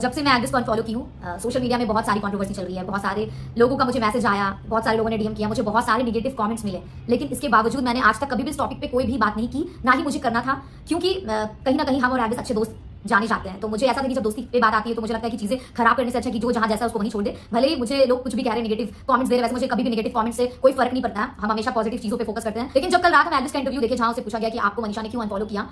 जब से मैं एल्विस को अनफॉलो की हूँ सोशल मीडिया में बहुत सारी कंट्रोवर्सी चल रही है, बहुत सारे लोगों का मुझे मैसेज आया, बहुत सारे लोगों ने डीएम किया, मुझे बहुत सारे नेगेटिव कमेंट्स मिले, लेकिन इसके बावजूद मैंने आज तक कभी भी इस टॉपिक पे कोई भी बात नहीं की, ना ही मुझे करना था, क्योंकि कहीं ना कहीं हम और एल्विस अच्छे दोस्त जाने जाते हैं। तो मुझे ऐसा था कि जब दोस्ती पे बात आती है तो मुझे लगता है कि चीजें खराब करने से अच्छा कि जो जहां जैसा उसको वहीं छोड़ दे। भले ही मुझे लोग कुछ भी कह रहे हैं, नेगेटिव कमेंट्स दे रहे हैं, वैसे मुझे कभी भी नेगेटिव कमेंट्स से कोई फर्क नहीं पड़ता है, हम हमेशा पॉजिटिव चीजों पे फोकस करते हैं। लेकिन जब कल रात हम एल्विस का इंटरव्यू देखे जहां उसे पूछा गया कि आपको मनीषा ने क्यों अनफॉलो किया,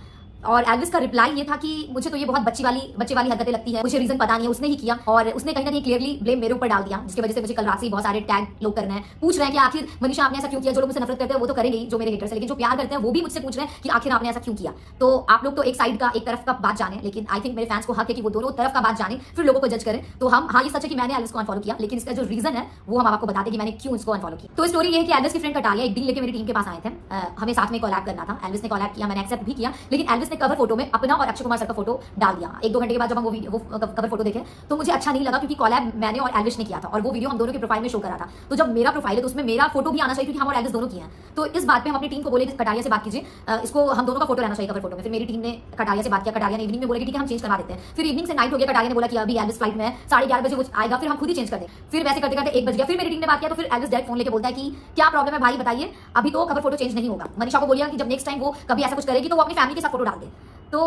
और एल्विस का रिप्लाई ये था कि मुझे तो ये बहुत बच्चे वाली हरकतें लगती है, मुझे रीजन पता नहीं है, उसने ही किया और उसने कहीं ना कहीं क्लियरली ब्लेम मेरे ऊपर डाल दिया, जिसकी वजह से मुझे कल रात से बहुत सारे टैग लोग करने हैं, पूछ रहे हैं कि आखिर मनीषा आपने ऐसा क्यों किया। जो लोग मुझसे नफरत करते हैं वो तो करेंगे ही, जो मेरे हेटर्स हैं, लेकिन जो प्यार करते हैं वो भी मुझसे पूछ रहे हैं कि आखिर आपने ऐसा क्यों किया। तो आप लोग तो एक साइड का, एक तरफ का बात जाने, लेकिन आई थिंक मेरे फैंस को हक है कि वो दोनों तरफ का बात जाने, फिर लोगों को जज करें। तो हम हाँ, ये सच है कि मैंने एल्विस को अनफॉलो किया, लेकिन इसका जो रीजन है वो हम आपको बता दें कि मैंने क्यों इसको अनफॉलो किया। तो स्टोरी ये है कि एल्विस की फ्रेंड कटारिया एक दिन लेके मेरी टीम के पास आए थे, हमें साथ में कोलैब करना था। एल्विस ने कोलैब किया, मैंने एक्सेप्ट भी किया, लेकिन एल्विस ने कवर फोटो में अपना और अक्षय कुमार सर का फोटो डाल दिया। 1-2 घंटे के बाद जब हम वो कवर फोटो देखे तो मुझे अच्छा नहीं लगा, क्योंकि कोलैब मैंने और एल्विस ने किया था और वो वीडियो हम दोनों के प्रोफाइल में शो करा था। तो जब मेरा प्रोफाइल है तो उसमें मेरा फोटो भी आना चाहिए, क्योंकि हम और एल्विस दोनों किए हैं। तो इस बात पे हम अपनी टीम को बोले कि कटारिया से बात कीजिए, इसको हम दोनों का फोटो रहना चाहिए कवर फोटो में। फिर मेरी टीम ने कटारिया से बात किया, कटारिया ने इवनिंग में बोला कि ठीक है हम चेंज करवा देते हैं। फिर इवनिंग से नाइट हो गया, कटारिया ने बोला कि अभी एल्विस फ्लाइट में है, 11:30 बजे वो आएगा, फिर हम खुद ही चेंज कर दें। फिर वैसे करते करते 1 बज गया, फिर मेरी टीम ने बात किया, तो फिर एल्विस डायरेक्ट फोन लेके बोलता है कि क्या प्रॉब्लम है भाई बताइए, अभी तो कवर फोटो चेंज नहीं होगा। मनीषा को बोलिए कि जब नेक्स्ट टाइम वो कभी ऐसा कुछ करेगी तो वो अपनी फैमिली के साथ फोटो डाल दे। तो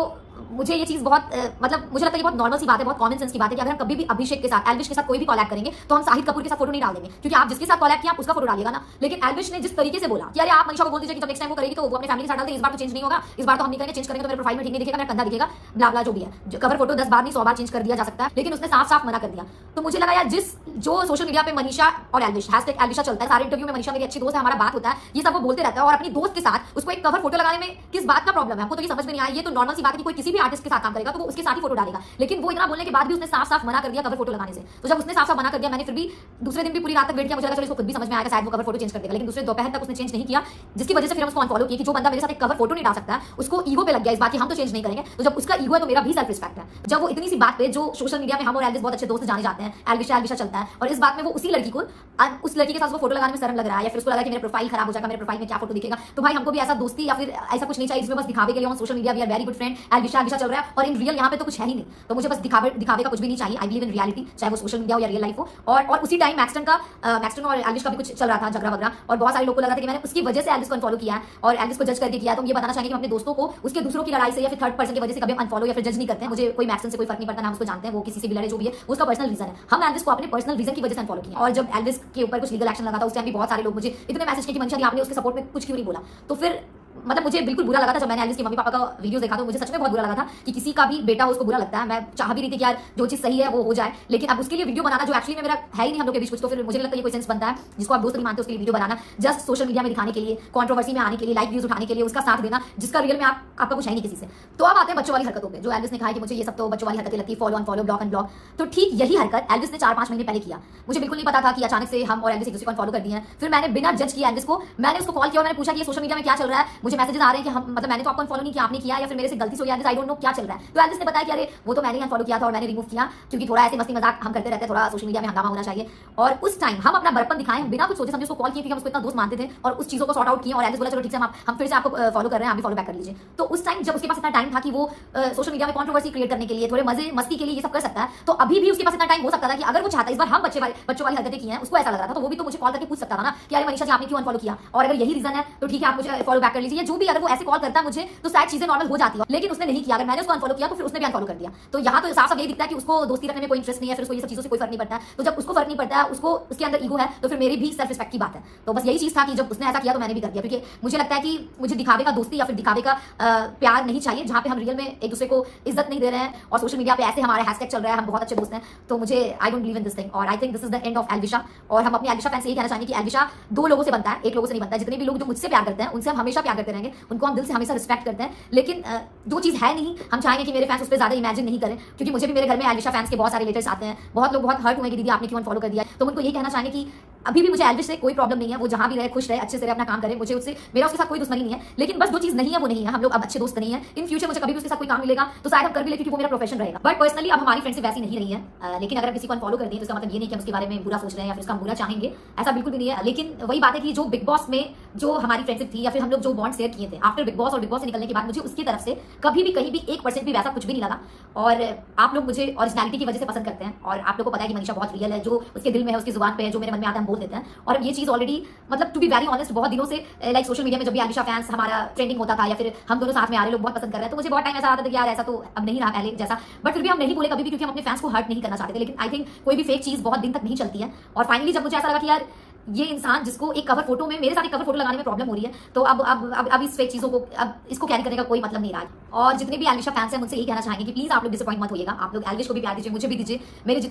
मुझे ये चीज बहुत मतलब मुझे लगता है ये बहुत नॉर्मल सी बात है, बहुत कॉमन सेंस की बात है कि अगर हम कभी भी अभिषेक के साथ, एल्विश के साथ कोई भी कोलैब करेंगे तो हम शाहिद कपूर के साथ फोटो नहीं डाल देंगे, क्योंकि आप जिसके साथ कोलैब किया आप उसका फोटो डालिएगा ना। लेकिन एल्विश ने जिस तरीके से बोला कि अरे आप मनीषा को बोल दीजिए कि जब नेक्स्ट टाइम वो करेगी तो वो अपने फैमिली के साथ डाल दे, इस बार तो चेंज नहीं होगा, इस बार तो हम नहीं करेंगे, चेंज करेंगे तो मेरे प्रोफाइल में ठीक नहीं दिखेगा, मेरा कंधा दिखेगा, ब्ला ब्ला जो भी है। कवर फोटो 10 बार नहीं 100 बार चेंज कर दिया जा सकता है, लेकिन उसने साफ साफ मना कर दिया। तो मुझे लगा यार जो सोशल मीडिया पे मनीषा और एल्विश #एल्विशा चलता है, सारे इंटरव्यू में मनीषा मेरी अच्छी दोस्त है, हमारा बात होता है, ये सब वो बोलते रहता है, और अपनी दोस्त के साथ उसको एक कवर फोटो लगाने में किस बात का प्रॉब्लम है, आपको तो ये समझ में नहीं आया। ये तो नॉर्मल सी बात है कि कोई किसी भी आर्टिस्ट के साथ काम करेगा तो वो उसके साथ ही फोटो डालेगा, लेकिन वो इतना बोलने के बाद भी उसने साफ साफ मना कर दिया कवर फोटो लगाने से। तो जब उसने साफ साफ मना कर दिया, मैंने फिर भी दूसरे दिन भी पूरी रात तक वेट किया, मुझे लगा चलो इसको खुद भी समझ में आएगा, शायद वो कवर फोटो चेंज कर देगा, लेकिन दूसरे दोपहर तक उसने चेंज नहीं किया, जिसकी वजह से फिर हम उसको अनफॉलो किया कि जो बंदा मेरे साथ एक कवर फोटो नहीं डाल सकता है उसको ईगो पे लग गया इस बात कि हम तो चेंज नहीं करेंगे। तो जब उसका ईगो है तो मेरा भी सेल्फ रिस्पेक्ट है। जब वो इतनी सी बात पे, जो सोशल मीडिया में हम और एल्विस बहुत अच्छे दोस्त जाने जाते हैं, एल्विशा चलता है, और इस बात में वो उसी लड़की को, उस लड़की के साथ वो फोटो लगाने में शर्म लग रहा है, या फिर उसको लगा कि मेरा प्रोफाइल खराब हो जाएगा, मेरे प्रोफाइल में क्या फोटो दिखेगा। तो भाई हमको भी ऐसा दोस्ती या फिर ऐसा कुछ नहीं चाहिए जिसमें बस दिखावे के लिए social media we are very good friend, Elvisha चल रहा है और इन रियल यहाँ पे तो कुछ है ही नहीं। तो मुझे बस दिखावे का कुछ भी नहीं चाहिए। आई बिलीव इन रियलिटी, चाहे वो सोशल मीडिया हो या रियल लाइफ हो। और उसी टाइम मैक्सटन और एल्विश का भी कुछ चल रहा था, झगड़ा वगैरह, और बहुत सारे लोगों को लगा था कि मैंने उसकी वजह से एल्विश को अनफॉलो किया है और एल्विश को जज करके किया। तो हम ये बताना चाहेंगे कि हम अपने दोस्तों को उसके दूसरों की लड़ाई से या फिर थर्ड पर्सन की वजह से कभी अनफॉलो या फिर जज नहीं करते हैं। मुझे कोई मैक्सन से कोई फर्क नहीं पड़ता, नाम उसको जानते हैं, वो किसी से भी लड़े जो भी है उसका पर्सनल रीजन है। हम एल्विश को अपने पर्सनल रीजन की वजह से अनफॉलो किया। और जब एल्विश के ऊपर कुछ लीगल एक्शन लगा था उस टाइम भी बहुत सारे लोग मुझे इतने मैसेज किए कि मनीषा आपने उसके सपोर्ट में कुछ क्यों नहीं बोला। तो फिर मतलब मुझे बिल्कुल बुरा लगा था जब मैंने एल्विश के मम्मी पापा का वीडियो देखा, तो मुझे सच में बहुत बुरा लगा था कि किसी का भी बेटा हो उसको बुरा लगता है। मैं चाह भी रही थी कि यार जो चीज सही है वो हो जाए, लेकिन अब उसके लिए वीडियो बनाना जो एक्चुअली में मेरा है ही नहीं हम लोग के बीच कुछ, तो फिर मुझे लगता है ये कोई सेंस बनता है जिसको आप दोस्त नहीं मानते उसके लिए वीडियो बनाना, जस्ट सोशल मीडिया में दिखाने के लिए, कंट्रोवर्सी में आने के लिए, लाइक व्यूज उठाने के लिए, उसका साथ देना जिसका रियल में आपका कुछ है नहीं किसी से। तो अब आते हैं बच्चों वाली हरकतों पे, जो एल्विश ने कहा कि मुझे ये सब तो बच्चों वाली हरकतें लगती है, फॉलो अनफॉलो, ब्लॉक अनब्लॉक। तो ठीक यही हरकत एल्विश ने 4-5 महीने पहले किया। मुझे बिल्कुल नहीं पता था कि अचानक से हम और एल्विश एक दूसरे को अनफॉलो कर दिए हैं। फिर मैंने बिना जज किया एल्विश को, मैंने उसको कॉल किया और मैंने पूछा कि ये सोशल मीडिया में क्या चल रहा है, मुझे मैसेजेस आ रहे हैं कि हम मतलब मैंने तो आपको अनफॉलो नहीं किया, आपने किया या फिर मेरे से गलती से हो गया, आई डोंट नो क्या चल रहा है। तो एल्विश ने बताया कि अरे वो तो मैंने ही अनफॉलो किया था और मैंने रिमूव किया, क्योंकि थोड़ा ऐसे मस्ती मजाक हम करते रहते हैं, थोड़ा सोशल मीडिया में हंगामा होना चाहिए। और उस टाइम हम अपना बड़प्पन दिखाएं, बिना कुछ सोचे समझे उसको कॉल किए, क्योंकि हम उसको इतना दोस्त मानते थे, और उस चीजों को सॉर्ट आउट किए। और एल्विश बोला चलो ठीक है हम फिर से आपको फॉलो कर रहे हैं, आप भी फॉलो बैक कर लीजिए। तो उस टाइम जब उसके पास इतना टाइम था कि वो सोशल मीडिया में कंट्रोवर्सी क्रिएट करने के लिए, थोड़े मजे मस्ती के लिए ये सब कर सकता है, तो अभी भी उसके पास इतना टाइम हो सकता था कि अगर वो चाहता, इस बार हम बच्चों वाली हरकतें की हैं, उसको ऐसा लग रहा था, तो वो भी तो मुझे कॉल करके पूछ सकता था ना कि अरे मनीषा जी आपने क्यों अनफॉलो किया, और अगर यही रीजन है तो ठीक है आप मुझे फॉलो बैक कर लीजिए, जो भी। अगर वो ऐसे कॉल करता है मुझे तो शायद चीजें नॉर्मल हो जाती है, लेकिन उसने नहीं किया। अगर मैंने उसको अनफॉलो किया तो फिर उसने भी अनफॉलो कर दिया। तो यहाँ तो साफ साफ यही दिखता है कि उसको दोस्ती रखने में कोई इंटरेस्ट नहीं है, फिर उसको ये सब चीजों से कोई फर्क नहीं पड़ता है। तो जब उसको फर्क नहीं पड़ता है, उसको उसके अंदर ईगो है, तो फिर मेरी भी सेल्फ रिस्पेक्ट की बात है। तो बस यही चीज था कि जब उसने ऐसा किया तो मैंने भी कर दिया, क्योंकि मुझे लगता है कि मुझे दिखावे का दोस्ती या फिर दिखावे का प्यार नहीं चाहिए, जहां पे हम रियल में एक दूसरे को इज्जत नहीं दे रहे हैं और सोशल मीडिया पे ऐसे हमारे हैशटैग चल रहा है, हम बहुत अच्छे दोस्त हैं। तो मुझे I don't believe in this thing, और I think this is the end of Elvisha. और हम अपने एल्विशा फैन से यही कहना चाहेंगे कि एल्विशा 2 लोगों से बनता है, 1 लोगों से नहीं बनता है। जितने भी लोग जो मुझसे प्यार करते हैं उनसे हम हमेशा प्यार करते रहेंगे, उनको हम दिल से हमेशा रिस्पेक्ट करते हैं, लेकिन जो चीज है नहीं, हम चाहेंगे कि मेरे फैंस उस पर ज्यादा इमेजिन नहीं करें, क्योंकि मुझे भी मेरे घर में एल्विशा फैंस के बहुत सारे लेटर्स आते हैं, बहुत लोग बहुत हर्ट हुए कि दीदी आपने क्यों अनफॉलो कर दिया। तो उनको यही कहना चाहेंगे कि अभी भी मुझे एल्विश से कोई प्रॉब्लम नहीं है, वो जहां भी रहे खुश रहे, अच्छे से रहे, अपना काम करे, मुझे उससे मेरा उसके साथ कोई दुश्मनी नहीं है। लेकिन बस जो चीज नहीं है वो नहीं है, हम लोग अब अच्छे दोस्त नहीं है। इन फ्यूचर मुझे कभी भी उसके साथ कोई काम मिलेगा तो शायद हम कर भी ले, क्योंकि वो मेरा प्रोफेशन रहेगा। बट पर्सनली अब हमारी फ्रेंडशिप वैसी नहीं रही है। लेकिन अगर किसी को अनफॉलो कर दें तो इसका मतलब ये नहीं कि हम उसके बारे में बुरा सोच रहे हैं या फिर उसका बुरा चाहेंगे, ऐसा बिल्कुल भी नहीं है। लेकिन वही बात है कि जो बिग बॉस में जो हमारी फ्रेंडशिप थी या फिर हम लोग जो बॉन्ड शेयर किए थे आफ्टर बिग बॉस, और बिग बॉस से निकलने के बाद मुझे उसकी तरफ से कभी भी कहीं भी 1% भी वैसा कुछ भी नहीं लगा। और आप लोग मुझे ओरिजिनलिटी की वजह से पसंद करते हैं, और आप लोग को पता है कि मनीषा बहुत रियल है, जो उसके दिल में है, उसकी जुबान पे है, जो मेरे मन में आता है हम बोल देते हैं। और ये चीज़ ऑलरेडी मतलब टू बी वेरी ऑनेस्ट बहुत दिनों से लाइक सोशल मीडिया में जब भी आलिशा फैंस हमारा ट्रेंडिंग होता था या फिर हम दोनों साथ में आ रहे, लोग बहुत पसंद कर रहे हैं, तो मुझे बहुत टाइम ऐसा आता था कि यार ऐसा तो अब नहीं रहा पहले जैसा, बट फिर भी हम नहीं बोले कभी भी, क्योंकि हम अपने फैंस को हर्ट नहीं करना चाहते थे। लेकिन आई थिंक कोई भी फेक चीज़ बहुत दिन तक नहीं चलती है, और फाइनली जब मुझे ऐसा लगा कि यार ये इंसान जिसको एक कवर फोटो में मेरे साथ एक कवर फोटो लगाने में प्रॉब्लम हो रही है, तो अब इस फेक चीज़ों को अब इसको कैरी करने का कोई मतलब नहीं रहा। और जितने भी एलिशा फैंस हैं मुझसे यही कहना चाहेंगे कि प्लीज़ आप लोग डिसअपॉइंट मत होइएगा, आप लोग एल्विश को भी प्यार दीजिए, मुझे भी दीजिए, मेरे जितने